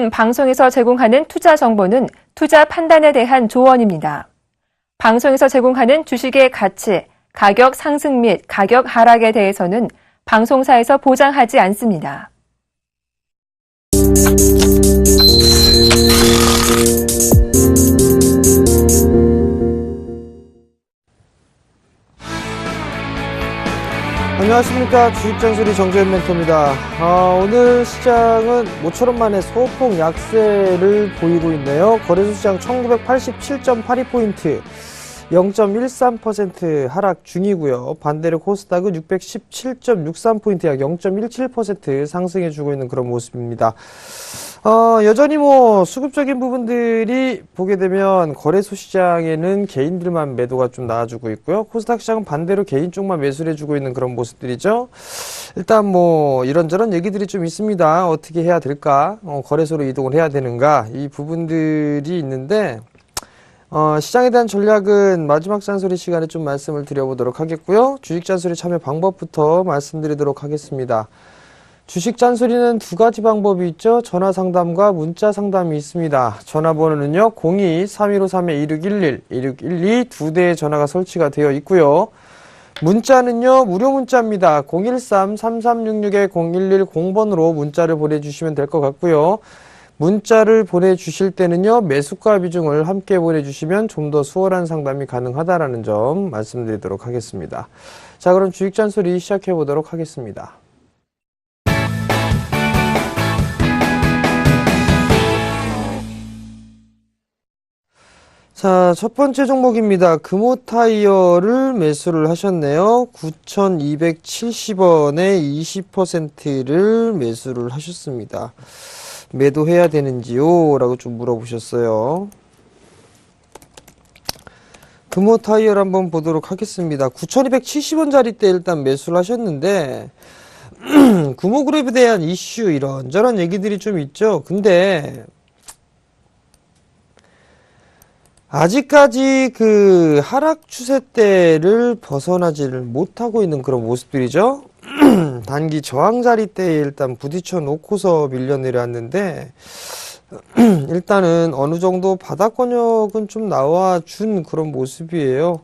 지금 방송에서 제공하는 투자 정보는 투자 판단에 대한 조언입니다. 방송에서 제공하는 주식의 가치, 가격 상승 및 가격 하락에 대해서는 방송사에서 보장하지 않습니다. 안녕하십니까. 주식잔소리 정재현 멘토입니다. 오늘 시장은 모처럼 만에 소폭 약세를 보이고 있네요. 거래소 시장 1987.82포인트 0.13% 하락 중이고요. 반대로 코스닥은 617.63포인트 약 0.17% 상승해주고 있는 그런 모습입니다. 여전히 수급적인 부분들이 보게 되면 거래소 시장에는 개인들만 매도가 좀 나와주고 있고요. 코스닥 시장은 반대로 개인 쪽만 매수를 해주고 있는 그런 모습들이죠. 일단 이런저런 얘기들이 좀 있습니다. 어떻게 해야 될까? 거래소로 이동을 해야 되는가? 이 부분들이 있는데, 시장에 대한 전략은 마지막 잔소리 시간에 좀 말씀을 드려보도록 하겠고요. 주식 잔소리 참여 방법부터 말씀드리도록 하겠습니다. 주식 잔소리는 두 가지 방법이 있죠. 전화 상담과 문자 상담이 있습니다. 전화번호는요. 02-3153-2611, 2612 두 대의 전화가 설치가 되어 있고요. 문자는요. 무료 문자입니다. 013-3366-0110번으로 문자를 보내주시면 될 것 같고요. 문자를 보내주실 때는요. 매수가 비중을 함께 보내주시면 좀 더 수월한 상담이 가능하다라는 점 말씀드리도록 하겠습니다. 자, 그럼 주식 잔소리 시작해 보도록 하겠습니다. 자, 첫 번째 종목입니다. 금호타이어를 매수를 하셨네요. 9,270원에 20%를 매수를 하셨습니다. 매도해야 되는지요? 라고 좀 물어보셨어요. 금호타이어를 한번 보도록 하겠습니다. 9,270원짜리 때 일단 매수를 하셨는데 금호그룹에 대한 이슈 이런저런 얘기들이 좀 있죠. 근데 아직까지 그 하락 추세대를 벗어나지를 못하고 있는 그런 모습들이죠. 단기 저항 자리대에 일단 부딪혀 놓고서 밀려 내려왔는데 일단은 어느 정도 바닥 권역은 좀 나와준 그런 모습이에요.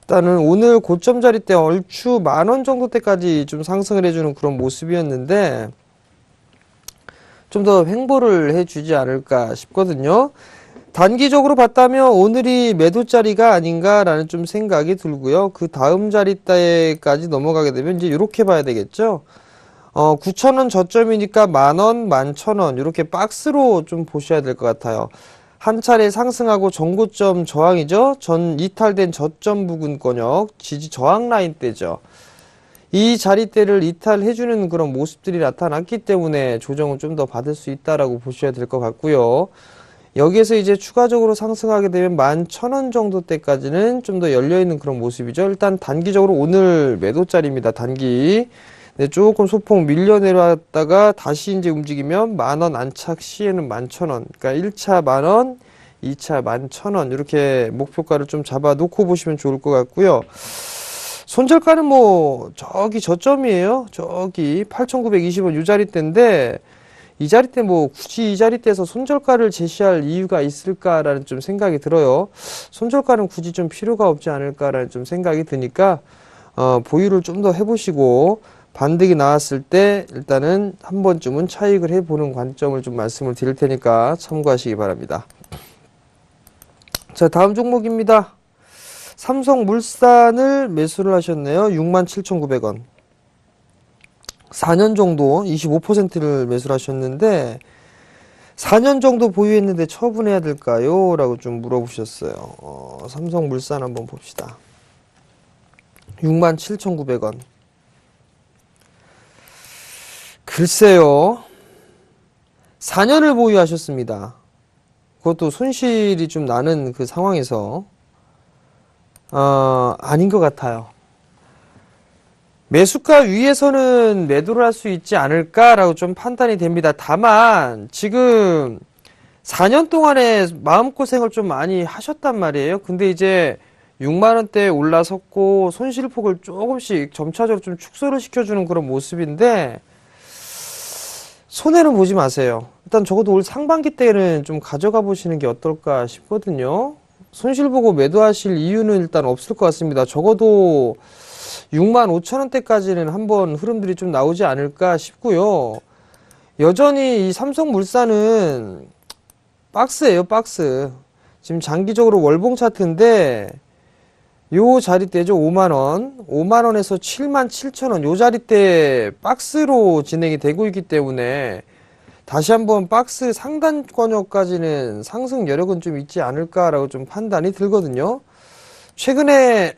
일단은 오늘 고점 자리대 얼추 10,000원 정도 때까지 좀 상승을 해주는 그런 모습이었는데 좀 더 횡보를 해주지 않을까 싶거든요. 단기적으로 봤다면 오늘이 매도 자리가 아닌가라는 좀 생각이 들고요. 그 다음 자리대까지 넘어가게 되면 이제 이렇게 봐야 되겠죠. 9,000원 저점이니까 10,000원, 11,000원 이렇게 박스로 좀 보셔야 될 것 같아요. 한 차례 상승하고 전고점 저항이죠. 이탈된 저점 부근 권역, 지지 저항 라인대죠. 이 자리대를 이탈해주는 그런 모습들이 나타났기 때문에 조정을 좀 더 받을 수 있다라고 보셔야 될 것 같고요. 여기에서 이제 추가적으로 상승하게 되면 11,000원 정도 때까지는 좀 더 열려있는 그런 모습이죠. 일단 단기적으로 오늘 매도짜리입니다. 단기. 네, 조금 소폭 밀려 내려왔다가 다시 이제 움직이면 10,000원 안착 시에는 11,000원. 그러니까 1차 10,000원, 2차 11,000원. 이렇게 목표가를 좀 잡아 놓고 보시면 좋을 것 같고요. 손절가는 저기 저점이에요. 저기 8,920원 이 자리대인데 이 자리대 굳이 이 자리대에서 손절가를 제시할 이유가 있을까라는 좀 생각이 들어요. 손절가는 굳이 좀 필요가 없지 않을까라는 좀 생각이 드니까 보유를 좀 더 해보시고 반등이 나왔을 때 일단은 한 번쯤은 차익을 해보는 관점을 좀 말씀을 드릴 테니까 참고하시기 바랍니다. 자, 다음 종목입니다. 삼성물산을 매수를 하셨네요. 67,900원. 4년 정도 25%를 매수를 하셨는데 4년 정도 보유했는데 처분해야 될까요? 라고 좀 물어보셨어요. 삼성물산 한번 봅시다. 67,900원. 글쎄요. 4년을 보유하셨습니다. 그것도 손실이 좀 나는 그 상황에서 아닌 것 같아요. 매수가 위에서는 매도를 할 수 있지 않을까라고 좀 판단이 됩니다. 다만 지금 4년 동안에 마음고생을 좀 많이 하셨단 말이에요. 근데 이제 6만원대에 올라섰고 손실폭을 조금씩 점차적으로 좀 축소를 시켜주는 그런 모습인데 손해는 보지 마세요. 일단 적어도 올 상반기 때는 좀 가져가 보시는 게 어떨까 싶거든요. 손실 보고 매도하실 이유는 일단 없을 것 같습니다. 적어도 65,000원대까지는 한번 흐름들이 좀 나오지 않을까 싶고요. 여전히 이 삼성물산은 박스예요, 박스. 지금 장기적으로 월봉 차트인데 요 자리대죠, 5만원. 5만원에서 77,000원. 요 자리대 박스로 진행이 되고 있기 때문에 다시 한번 박스 상단권역까지는 상승 여력은 좀 있지 않을까라고 좀 판단이 들거든요. 최근에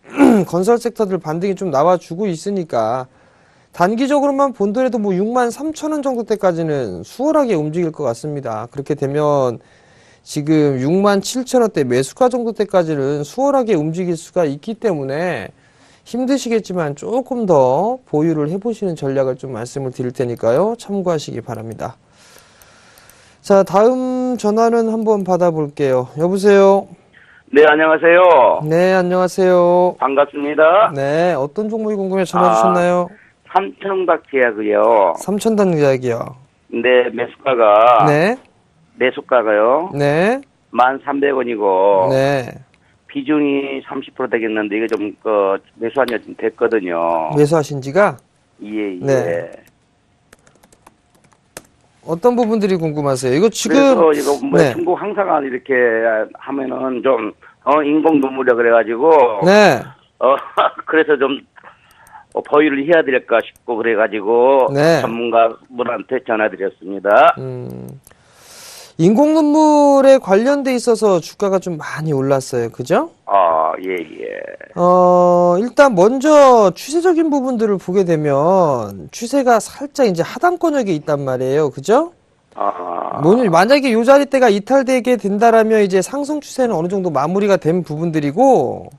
건설 섹터들 반등이 좀 나와주고 있으니까 단기적으로만 본더라도 뭐 63,000원 정도 때까지는 수월하게 움직일 것 같습니다. 그렇게 되면 지금 67,000원대 매수가 정도 때까지는 수월하게 움직일 수가 있기 때문에 힘드시겠지만 조금 더 보유를 해보시는 전략을 좀 말씀을 드릴 테니까요. 참고하시기 바랍니다. 자, 다음 전화는 한번 받아볼게요. 여보세요? 네, 안녕하세요. 네, 안녕하세요. 반갑습니다. 네, 어떤 종목이 궁금해 전화 주셨나요? 삼청박 제약이요. 삼천당 이야기요. 네, 매수가가, 네, 매수가가요. 네, 1,300원이고, 네. 비중이 30% 되겠는데, 이게 좀, 매수한 지 좀 됐거든요. 매수하신 지가? 예, 예. 네. 어떤 부분들이 궁금하세요? 이거 지금, 그래서 이거 뭐 네. 중국 항상은 이렇게 하면은 좀, 인공 눈물이라 그래가지고, 네, 그래서 좀, 보유를 해야 될까 싶고, 그래가지고, 네. 전문가분한테 전화드렸습니다. 인공 눈물에 관련돼 있어서 주가가 좀 많이 올랐어요. 그죠? 예, 예. 일단 먼저 추세적인 부분들을 보게 되면 추세가 살짝 이제 하단권역에 있단 말이에요. 그죠? 만약에 요 자리대가 이탈되게 된다라면 이제 상승 추세는 어느 정도 마무리가 된 부분들이고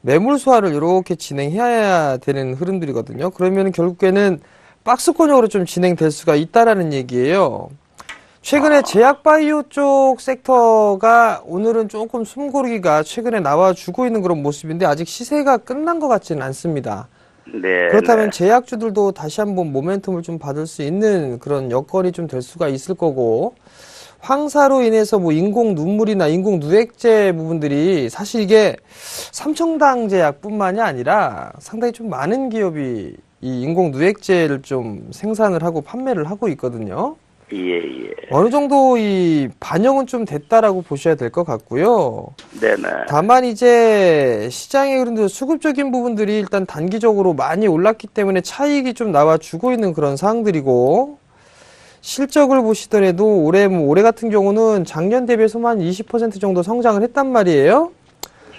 매물 소화를 이렇게 진행해야 되는 흐름들이거든요. 그러면 결국에는 박스권역으로 좀 진행될 수가 있다라는 얘기예요. 최근에 제약바이오 쪽 섹터가 오늘은 조금 숨고르기가 최근에 나와주고 있는 그런 모습인데 아직 시세가 끝난 것 같지는 않습니다. 네. 그렇다면 네. 제약주들도 다시 한번 모멘텀을 좀 받을 수 있는 그런 여건이 좀 될 수가 있을 거고 황사로 인해서 뭐 인공 눈물이나 인공 누액제 부분들이 사실 이게 삼청당 제약뿐만이 아니라 상당히 좀 많은 기업이 이 인공 누액제를 좀 생산을 하고 판매를 하고 있거든요. 예, 예. 어느 정도 이 반영은 좀 됐다라고 보셔야 될 것 같고요. 네네. 다만 이제 시장의 흐름도 수급적인 부분들이 일단 단기적으로 많이 올랐기 때문에 차익이 좀 나와주고 있는 그런 상황들이고 실적을 보시더라도 올해 같은 경우는 작년 대비해서만 20% 정도 성장을 했단 말이에요.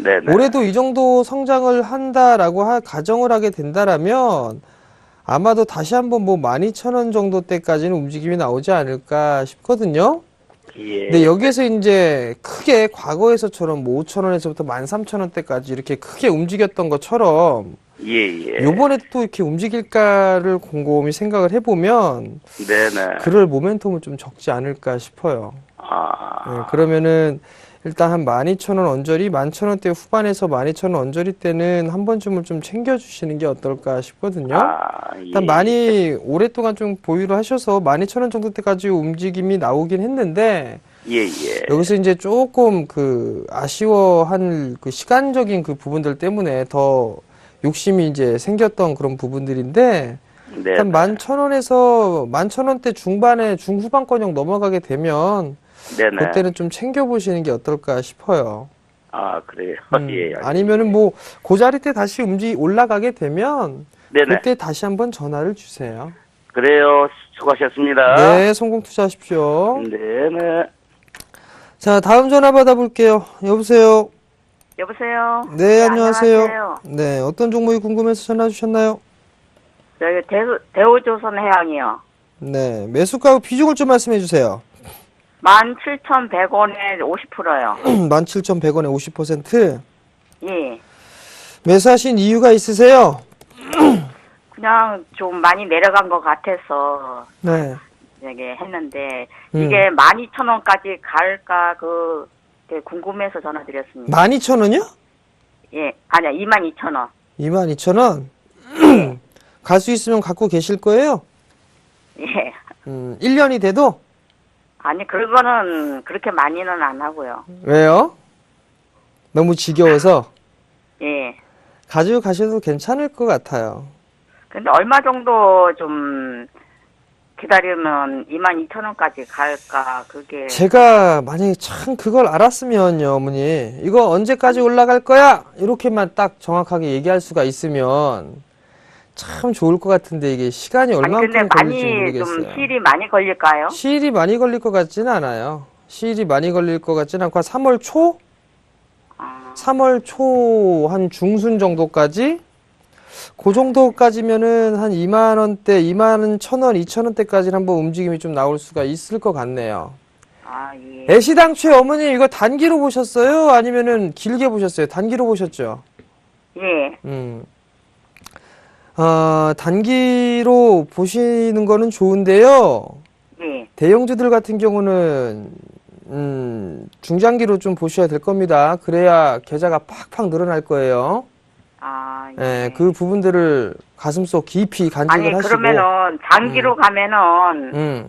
네네. 올해도 이 정도 성장을 한다라고 가정을 하게 된다라면 아마도 다시 한번 뭐 12,000원 정도 때까지는 움직임이 나오지 않을까 싶거든요. 예. 근데 여기에서 이제 크게 과거에서처럼 뭐 5,000원에서부터 13,000원대까지 이렇게 크게 움직였던 것처럼 예, 예. 요번에 또 이렇게 움직일까를 곰곰이 생각을 해보면 네네. 그럴 모멘텀은 좀 적지 않을까 싶어요. 네, 그러면은 일단 한 12,000원 언저리, 11,000원대 후반에서 12,000원 언저리 때는 한 번쯤은 좀 챙겨주시는 게 어떨까 싶거든요. 일단 예. 많이 오랫동안 좀 보유를 하셔서 12,000원 정도 때까지 움직임이 나오긴 했는데 예, 예. 여기서 이제 조금 그 아쉬워한 그 시간적인 그 부분들 때문에 더 욕심이 이제 생겼던 그런 부분들인데 네. 일단 11,000원에서 11,000원대 중반에 중후반권역 넘어가게 되면 네네. 그때는 좀 챙겨보시는 게 어떨까 싶어요. 그래요. 예. 아니면은 뭐 그 자리 때 다시 올라가게 되면 네네. 그때 다시 한번 전화를 주세요. 그래요. 수고하셨습니다. 네, 성공 투자하십시오. 네네. 자, 다음 전화 받아볼게요. 여보세요. 여보세요? 네, 안녕하세요. 안녕하세요. 네, 어떤 종목이 궁금해서 전화 주셨나요? 저기 대우조선 해양이요. 네, 매수가 비중을 좀 말씀해 주세요. 17,100원에 50%요. 17,100원에 50%? 예. 매수하신 이유가 있으세요? 그냥 좀 많이 내려간 것 같아서 네. 이게 했는데 이게 12,000원까지 갈까 그게 궁금해서 전화드렸습니다. 12,000원이요? 예. 아니야. 22,000원. 22,000원? 갈 수 있으면 갖고 계실 거예요? 예. 1년이 돼도? 아니, 그거는 그렇게 많이는 안 하고요. 왜요? 너무 지겨워서 예. 가지고 가셔도 괜찮을 것 같아요. 근데 얼마 정도 좀 기다리면 22,000원까지 갈까, 그게. 제가 만약에 참 그걸 알았으면요, 어머니. 이거 언제까지 올라갈 거야? 이렇게만 딱 정확하게 얘기할 수가 있으면 참 좋을 것 같은데 이게 시간이 아니, 얼마큼 근데 걸릴지 많이 모르겠어요. 좀 시일이 많이 걸릴까요? 시일이 많이 걸릴 것 같지는 않아요. 시일이 많이 걸릴 것 같지는 않고 한 3월 초? 아, 3월 초 한 중순 정도까지? 그 정도까지면은 한 2만 원대, 2만 1,000원, 2,000원대까지 한번 움직임이 좀 나올 수가 있을 것 같네요. 아, 예. 애시당초에 어머니 이거 단기로 보셨어요? 아니면은 길게 보셨어요? 단기로 보셨죠? 예. 단기로 보시는 거는 좋은데요. 예. 대형주들 같은 경우는 중장기로 좀 보셔야 될 겁니다. 그래야 계좌가 팍팍 늘어날 거예요. 아, 예. 예, 그 부분들을 가슴속 깊이 간직을 아니, 하시고. 그러면은 장기로 가면은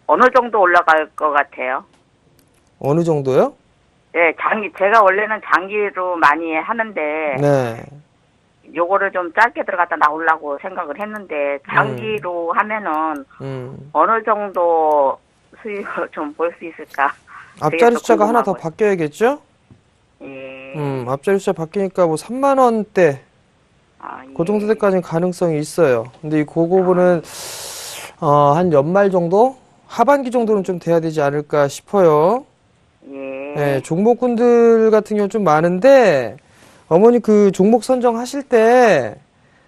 어느 정도 올라갈 것 같아요? 어느 정도요? 예, 제가 원래는 장기로 많이 하는데 네. 요거를 좀 짧게 들어갔다 나오려고 생각을 했는데 장기로 하면은 어느 정도 수익을 좀 볼 수 있을까? 앞자리 숫자가 하나 더 궁금하고요. 바뀌어야겠죠? 예. 앞자리 숫자 바뀌니까 뭐 3만 원대 아, 예. 그 정도 때까지는 가능성이 있어요. 근데 이 그거는 한 연말 정도? 하반기 정도는 좀 돼야 되지 않을까 싶어요. 예. 네, 종목군들 같은 경우 좀 많은데 어머니 그 종목 선정하실 때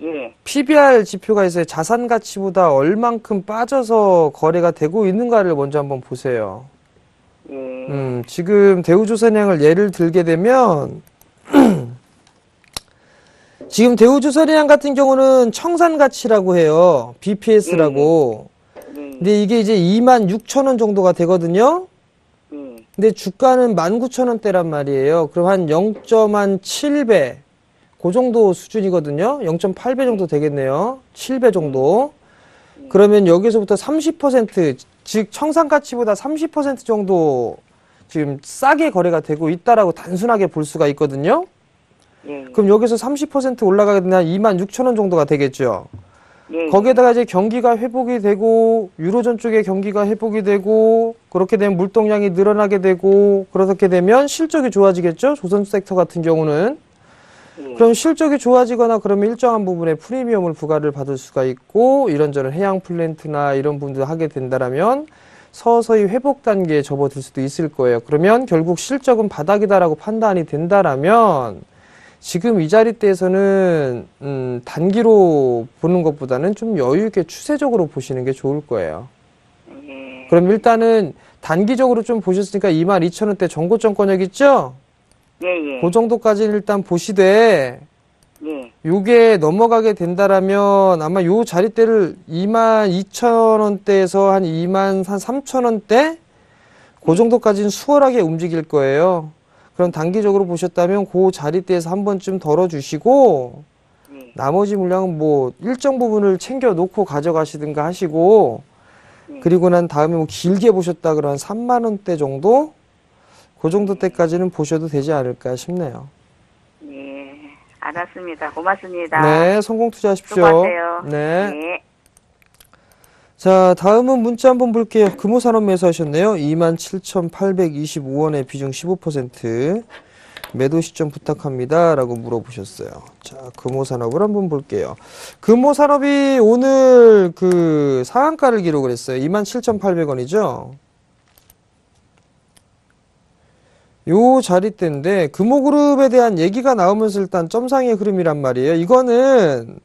예. PBR 지표가 있어요. 자산 가치보다 얼만큼 빠져서 거래가 되고 있는가를 먼저 한번 보세요. 예. 지금 대우조선해양을 예를 들게 되면 지금 대우조선해양 같은 경우는 청산 가치라고 해요. BPS라고. 예. 근데 이게 이제 26,000원 정도가 되거든요. 예. 근데 주가는 19,000원대란 말이에요. 그럼 한 0.7배 그 정도 수준이거든요. 0.8배 정도 되겠네요. 7배 정도. 그러면 여기서부터 30%, 즉 청산 가치보다 30% 정도 지금 싸게 거래가 되고 있다라고 단순하게 볼 수가 있거든요. 예. 그럼 여기서 30% 올라가게 되면 26,000원 정도가 되겠죠. 예. 거기에다가 이제 경기가 회복이 되고 유로존 쪽에 경기가 회복이 되고 그렇게 되면 물동량이 늘어나게 되고 그렇게 되면 실적이 좋아지겠죠. 조선 섹터 같은 경우는. 그럼 실적이 좋아지거나 그러면 일정한 부분에 프리미엄을 부과를 받을 수가 있고 이런저런 해양 플랜트나 이런 부분들 하게 된다라면 서서히 회복 단계에 접어들 수도 있을 거예요. 그러면 결국 실적은 바닥이다라고 판단이 된다라면 지금 이 자리대에서는 단기로 보는 것보다는 좀 여유 있게 추세적으로 보시는 게 좋을 거예요. 예. 그럼 일단은 단기적으로 좀 보셨으니까 22,000원대 정고점권역 있죠? 예. 예. 그 정도까지는 일단 보시되 예. 요게 넘어가게 된다라면 아마 요 자리대를 22,000원대에서 한 23,000원대 그 정도까지는 수월하게 움직일 거예요. 그럼 단기적으로 보셨다면 그 자리대에서 한 번쯤 덜어주시고 예. 나머지 물량은 뭐 일정 부분을 챙겨 놓고 가져가시든가 하시고 그리고 난 다음에 뭐 길게 보셨다 그러면 3만 원대 정도 그 정도 때까지는 보셔도 되지 않을까 싶네요. 예. 알았습니다. 고맙습니다. 네, 성공 투자하십시오. 수고하세요. 네. 예. 자, 다음은 문자 한번 볼게요. 금호산업 매수하셨네요. 27,825원에 비중 15%. 매도 시점 부탁합니다. 라고 물어보셨어요. 자, 금호산업을 한번 볼게요. 금호산업이 오늘 그 상한가를 기록을 했어요. 27,800원이죠. 요 자리대인데 금호그룹에 대한 얘기가 나오면서 일단 점상의 흐름이란 말이에요. 이거는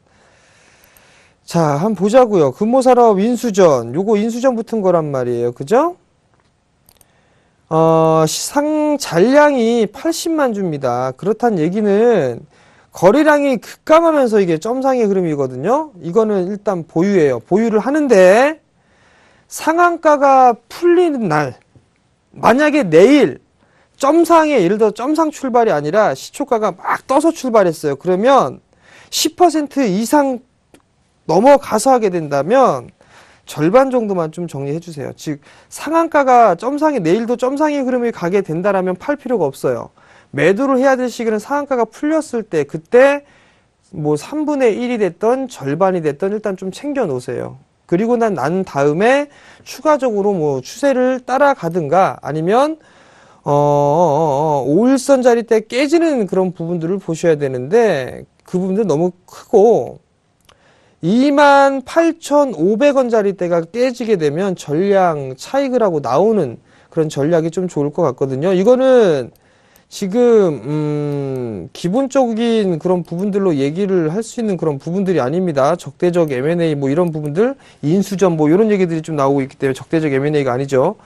자, 한번 보자고요. 금호산업 인수전, 요거 인수전 붙은 거란 말이에요. 그죠? 시상 잔량이 80만 주입니다. 그렇다는 얘기는 거래량이 급감하면서 이게 점상의 흐름이거든요. 이거는 일단 보유예요. 보유를 하는데 상한가가 풀리는 날, 만약에 내일 점상에 예를 들어 점상 출발이 아니라 시초가가 막 떠서 출발했어요. 그러면 10% 이상 넘어가서 하게 된다면 절반 정도만 좀 정리해 주세요. 즉 상한가가 점상에 내일도 점상의 흐름이 가게 된다라면 팔 필요가 없어요. 매도를 해야 될 시기는 상한가가 풀렸을 때 그때 뭐 3분의 1이 됐던 절반이 됐던 일단 좀 챙겨 놓으세요. 그리고 난 다음에 추가적으로 뭐 추세를 따라가든가 아니면 5일선 자리 때 깨지는 그런 부분들을 보셔야 되는데 그 부분들 너무 크고 28,500원 자리 때가 깨지게 되면 전량 차익을 하고 나오는 그런 전략이 좀 좋을 것 같거든요. 이거는 지금 기본적인 그런 부분들로 얘기를 할 수 있는 그런 부분들이 아닙니다. 적대적 M&A 뭐 이런 부분들, 인수전 뭐 이런 얘기들이 좀 나오고 있기 때문에 적대적 M&A가 아니죠.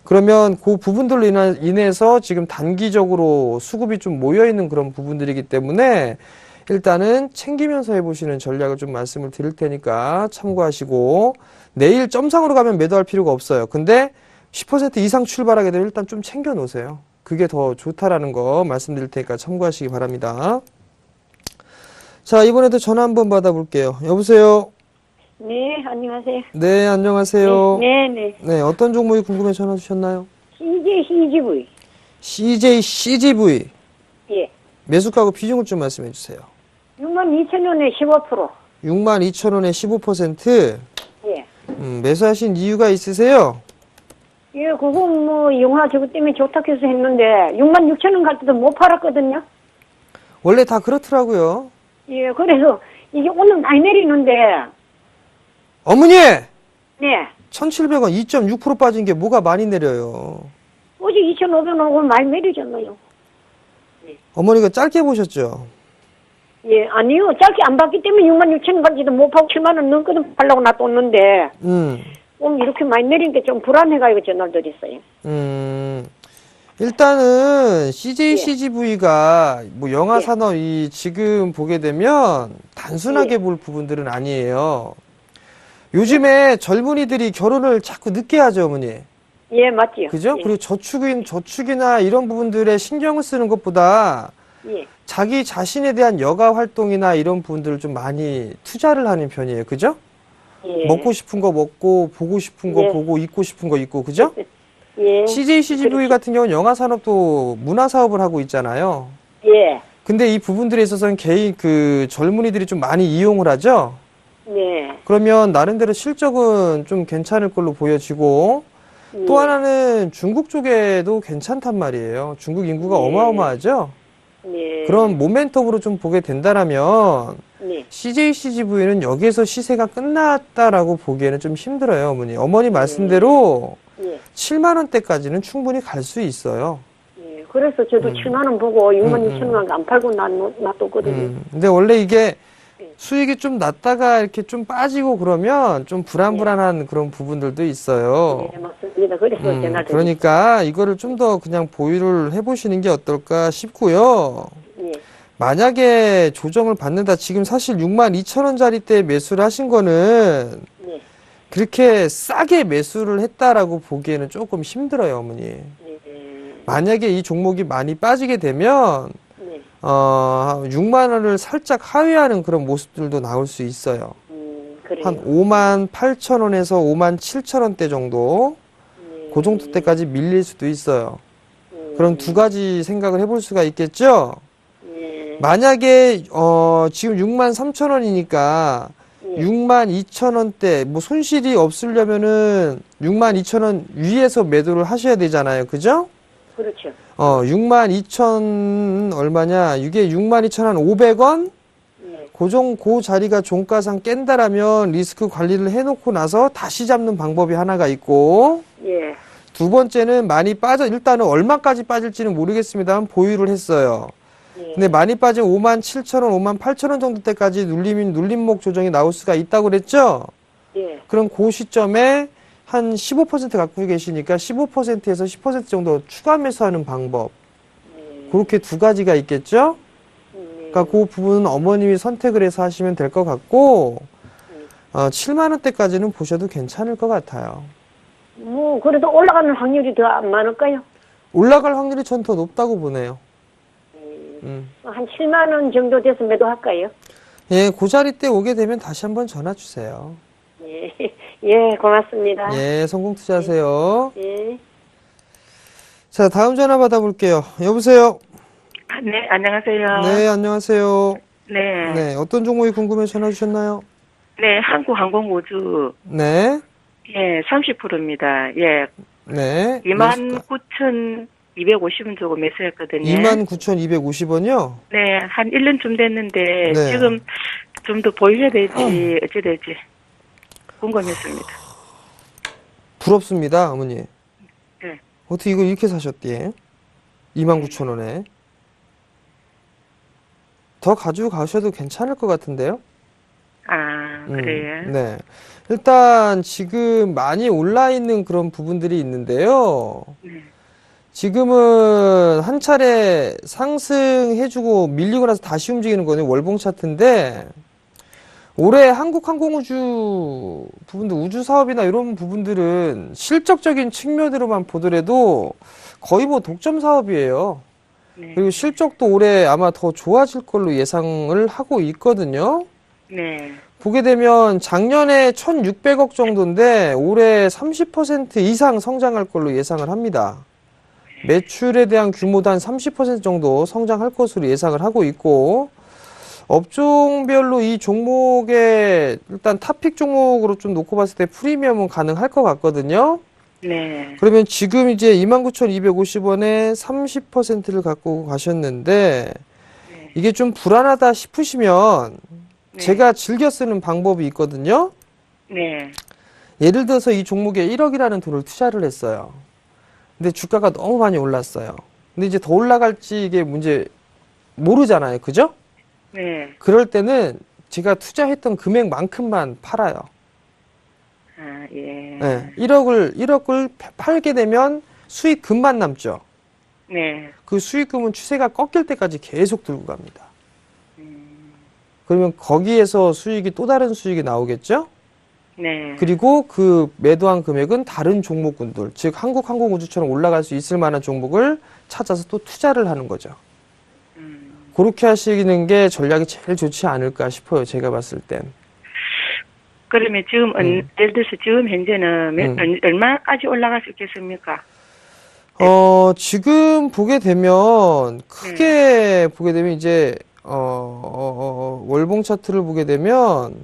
그러면 그 부분들로 인해서 지금 단기적으로 수급이 좀 모여 있는 그런 부분들이기 때문에 일단은 챙기면서 해보시는 전략을 좀 말씀을 드릴 테니까 참고하시고 내일 점상으로 가면 매도할 필요가 없어요. 근데 10% 이상 출발하게 되면 일단 좀 챙겨 놓으세요. 그게 더 좋다라는 거 말씀드릴 테니까 참고하시기 바랍니다. 자, 이번에도 전화 한번 받아볼게요. 여보세요? 네, 안녕하세요. 네, 안녕하세요. 네, 네. 네, 어떤 종목이 궁금해 전화 주셨나요? CGV. CJCGV. 예. 매수가하고 비중을 좀 말씀해 주세요. 62,000원에 15%. 62,000원에 15%. 예. 매수하신 이유가 있으세요? 예, 그건 뭐, 영화 저거 때문에 좋다 해서 했는데, 66,000원 갈 때도 못 팔았거든요. 원래 다 그렇더라고요. 예, 그래서, 이게 오늘 많이 내리는데, 어머니! 네. 1,700원 2.6% 빠진 게 뭐가 많이 내려요? 어제 2,500원 오늘 많이 내리잖아요. 어머니가 짧게 보셨죠? 예, 아니요. 짧게 안 받기 때문에 66,000원 갈지도 못 파고 7만원 넘거든 팔라고 놔뒀는데, 오늘 이렇게 많이 내린 게 좀 불안해가지고 전화를 드렸어요. 일단은 CJCGV가 뭐 영화 산업이 지금 보게 되면 단순하게 볼 부분들은 아니에요. 요즘에 젊은이들이 결혼을 자꾸 늦게 하죠, 어머니. 예, 맞지요. 그죠? 예. 그리고 저축이나 이런 부분들에 신경을 쓰는 것보다 예. 자기 자신에 대한 여가 활동이나 이런 부분들을 좀 많이 투자를 하는 편이에요. 그죠? 예. 먹고 싶은 거 먹고, 보고 싶은 거 예. 보고, 입고 싶은 거 입고, 그죠? 예. CJCGV 그렇죠. 같은 경우는 영화 산업도 문화 사업을 하고 있잖아요. 예. 근데 이 부분들에 있어서는 개인 젊은이들이 좀 많이 이용을 하죠. 네. 그러면 나름대로 실적은 좀 괜찮을 걸로 보여지고 또 하나는 중국 쪽에도 괜찮단 말이에요. 중국 인구가 어마어마하죠. 네. 그런 모멘텀으로 좀 보게 된다라면 네. CJCGV는 여기에서 시세가 끝났다라고 보기에는 좀 힘들어요, 어머니. 어머니 말씀대로 예. 7만 원대까지는 충분히 갈 수 있어요. 예. 그래서 저도 7만 원 보고 66,000원 안 팔고 놔뒀거든요. 근데 원래 이게 수익이 좀 났다가 이렇게 좀 빠지고 그러면 좀 불안불안한 그런 부분들도 있어요. 네, 맞습니다. 그래서 전화를 그러니까 이거를 좀 더 그냥 보유를 해보시는 게 어떨까 싶고요. 예. 만약에 조정을 받는다. 지금 사실 62,000원짜리 때 매수를 하신 거는 네. 그렇게 싸게 매수를 했다라고 보기에는 조금 힘들어요, 어머니. 네. 만약에 이 종목이 많이 빠지게 되면 네. 6만 원을 살짝 하회하는 그런 모습들도 나올 수 있어요. 그래요. 한 58,000원에서 57,000원대 정도, 네. 그 정도 때까지 밀릴 수도 있어요. 그럼 두 가지 생각을 해볼 수가 있겠죠? 네. 만약에, 지금 63,000원이니까, 62,000원대, 뭐 손실이 없으려면은 62,000원 위에서 매도를 하셔야 되잖아요. 그죠? 그렇죠. 62,000 얼마냐? 이게 62,500원? 네. 그 자리가 종가상 깬다라면 리스크 관리를 해놓고 나서 다시 잡는 방법이 하나가 있고, 예. 두 번째는 많이 일단은 얼마까지 빠질지는 모르겠습니다만 보유를 했어요. 예. 근데 많이 빠진 57,000원, 58,000원 정도 때까지 눌림목 조정이 나올 수가 있다고 그랬죠? 예. 그럼 그 시점에 한 15% 갖고 계시니까 15%에서 10% 정도 추가 매수하는 방법. 그렇게 두 가지가 있겠죠? 그러니까 그 부분은 어머님이 선택을 해서 하시면 될 것 같고, 7만 원대까지는 보셔도 괜찮을 것 같아요. 뭐 그래도 올라가는 확률이 더 많을까요? 올라갈 확률이 전 더 높다고 보네요. 한 7만 원 정도 돼서 매도할까요? 예, 그 자리 때 오게 되면 다시 한번 전화 주세요. 예, 예, 고맙습니다. 예, 성공 투자하세요. 예. 자, 다음 전화 받아볼게요. 여보세요? 네, 안녕하세요. 네, 안녕하세요. 네. 네, 어떤 종목이 궁금해서 전화 주셨나요? 네, 한국항공우주. 네, 예, 30%입니다. 예, 네. 29,250원 주고 매수했거든요. 29,250원이요? 네, 한 1년쯤 됐는데, 네. 지금 좀 더 보여야 될지, 어찌 될지 궁금했습니다. 부럽습니다, 어머니. 네. 어떻게 이걸 이렇게 사셨디에? 29,000원에. 더 가지고 가셔도 괜찮을 것 같은데요? 아, 그래요? 네. 일단 지금 많이 올라 있는 그런 부분들이 있는데요. 네. 지금은 한 차례 상승해주고 밀리고 나서 다시 움직이는 거는 월봉 차트인데, 올해 한국항공우주 부분들, 우주 사업이나 이런 부분들은 실적적인 측면으로만 보더라도 거의 뭐 독점 사업이에요. 네. 그리고 실적도 올해 아마 더 좋아질 걸로 예상을 하고 있거든요. 네. 보게 되면 작년에 1,600억 정도인데 올해 30% 이상 성장할 걸로 예상을 합니다. 매출에 대한 규모도 한 30% 정도 성장할 것으로 예상을 하고 있고, 업종별로 이 종목에 일단 탑픽 종목으로 좀 놓고 봤을 때 프리미엄은 가능할 것 같거든요. 네. 그러면 지금 이제 29,250원에 30%를 갖고 가셨는데, 네. 이게 좀 불안하다 싶으시면 네. 제가 즐겨 쓰는 방법이 있거든요. 네. 예를 들어서 이 종목에 1억이라는 돈을 투자를 했어요. 근데 주가가 너무 많이 올랐어요. 근데 이제 더 올라갈지 이게 문제 모르잖아요. 그죠? 네. 그럴 때는 제가 투자했던 금액만큼만 팔아요. 아, 예. 네, 1억을 팔게 되면 수익금만 남죠. 네. 그 수익금은 추세가 꺾일 때까지 계속 들고 갑니다. 그러면 거기에서 수익이 또 다른 수익이 나오겠죠? 네. 그리고 그 매도한 금액은 다른 종목군들, 즉 한국항공우주처럼 올라갈 수 있을 만한 종목을 찾아서 또 투자를 하는 거죠. 그렇게 하시는 게 전략이 제일 좋지 않을까 싶어요. 제가 봤을 땐. 그러면 지금 예를 들어서 지금 현재는 얼마까지 올라갈 수 있겠습니까? 지금 보게 되면 크게 보게 되면 이제 월봉 차트를 보게 되면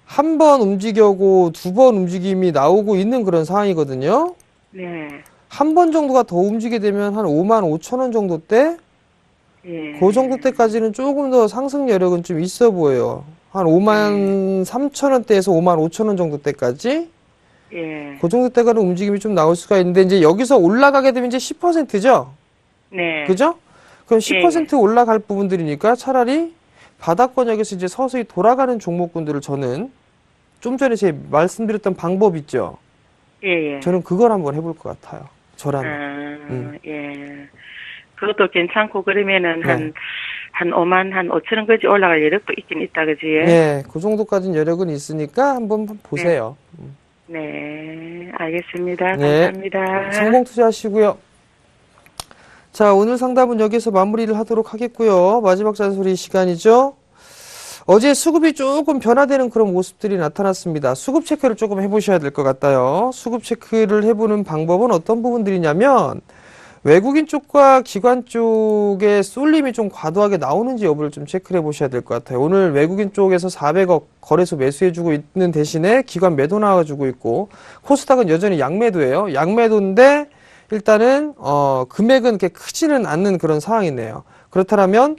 한 번 움직여고 두 번 움직임이 나오고 있는 그런 상황이거든요. 네. 한 번 정도가 더 움직이게 되면 한 55,000원 정도 때, 예. 그 정도 때까지는 조금 더 상승 여력은 좀 있어 보여요. 한 53,000원대에서 55,000원 정도 때까지. 예. 그 정도 때가는 움직임이 좀 나올 수가 있는데, 이제 여기서 올라가게 되면 이제 10%죠? 네. 그죠? 그럼 10% 올라갈 부분들이니까 차라리 바닥권역에서 이제 서서히 돌아가는 종목군들을 저는 좀 전에 제가 말씀드렸던 방법 있죠? 예, 예. 저는 그걸 한번 해볼 것 같아요. 저라면. 예. 그것도 괜찮고, 그러면은, 네. 한 5,000원까지 올라갈 여력도 있긴 있다, 그지? 네, 그 정도까지는 여력은 있으니까 한번 보세요. 네, 알겠습니다. 네. 감사합니다. 성공 투자하시고요. 자, 오늘 상담은 여기서 마무리를 하도록 하겠고요. 마지막 잔소리 시간이죠. 어제 수급이 조금 변화되는 그런 모습들이 나타났습니다. 수급 체크를 조금 해보셔야 될 것 같아요. 수급 체크를 해보는 방법은 어떤 부분들이냐면, 외국인 쪽과 기관 쪽에 쏠림이 좀 과도하게 나오는지 여부를 좀 체크를 해보셔야 될 것 같아요. 오늘 외국인 쪽에서 400억 거래소 매수해주고 있는 대신에 기관 매도 나와주고 있고, 코스닥은 여전히 양매도예요. 양매도인데 일단은 금액은 그렇게 크지는 않는 그런 상황이네요. 그렇다면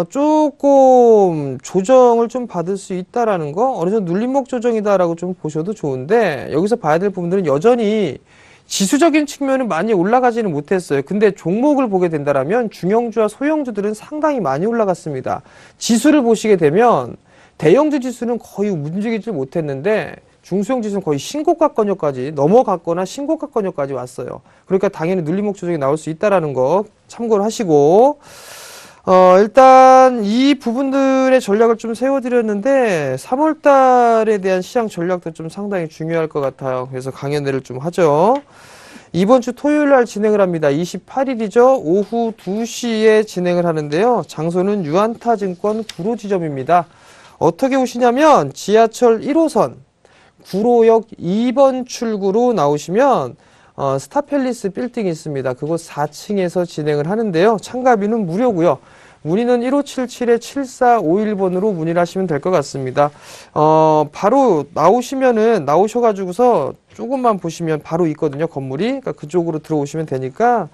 조금 조정을 좀 받을 수 있다라는 거, 어느 정도 눌림목 조정이다라고 좀 보셔도 좋은데, 여기서 봐야 될 부분들은 여전히 지수적인 측면은 많이 올라가지는 못했어요. 근데 종목을 보게 된다라면 중형주와 소형주들은 상당히 많이 올라갔습니다. 지수를 보시게 되면 대형주 지수는 거의 움직이지 못했는데 중소형 지수는 거의 신고가권역까지 넘어갔거나 신고가권역까지 왔어요. 그러니까 당연히 눌림목 조정이 나올 수 있다라는 거 참고를 하시고, 일단 이 부분들의 전략을 좀 세워드렸는데 3월 달에 대한 시장 전략도 좀 상당히 중요할 것 같아요. 그래서 강연회를 좀 하죠. 이번 주 토요일 날 진행을 합니다. 28일이죠. 오후 2시에 진행을 하는데요. 장소는 유안타증권 구로지점입니다. 어떻게 오시냐면 지하철 1호선 구로역 2번 출구로 나오시면 스타팰리스 빌딩이 있습니다. 그곳 4층에서 진행을 하는데요. 참가비는 무료고요. 문의는 1577-7451번으로 문의를 하시면 될 것 같습니다. 바로 나오셔가지고서 조금만 보시면 바로 있거든요, 건물이. 그러니까 그쪽으로 들어오시면 되니까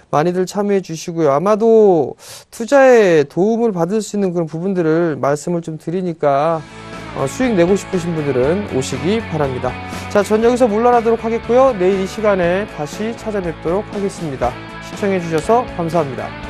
많이들 참여해 주시고요. 아마도 투자에 도움을 받을 수 있는 그런 부분들을 말씀을 좀 드리니까 수익 내고 싶으신 분들은 오시기 바랍니다. 자, 전 여기서 물러나도록 하겠고요. 내일 이 시간에 다시 찾아뵙도록 하겠습니다. 시청해 주셔서 감사합니다.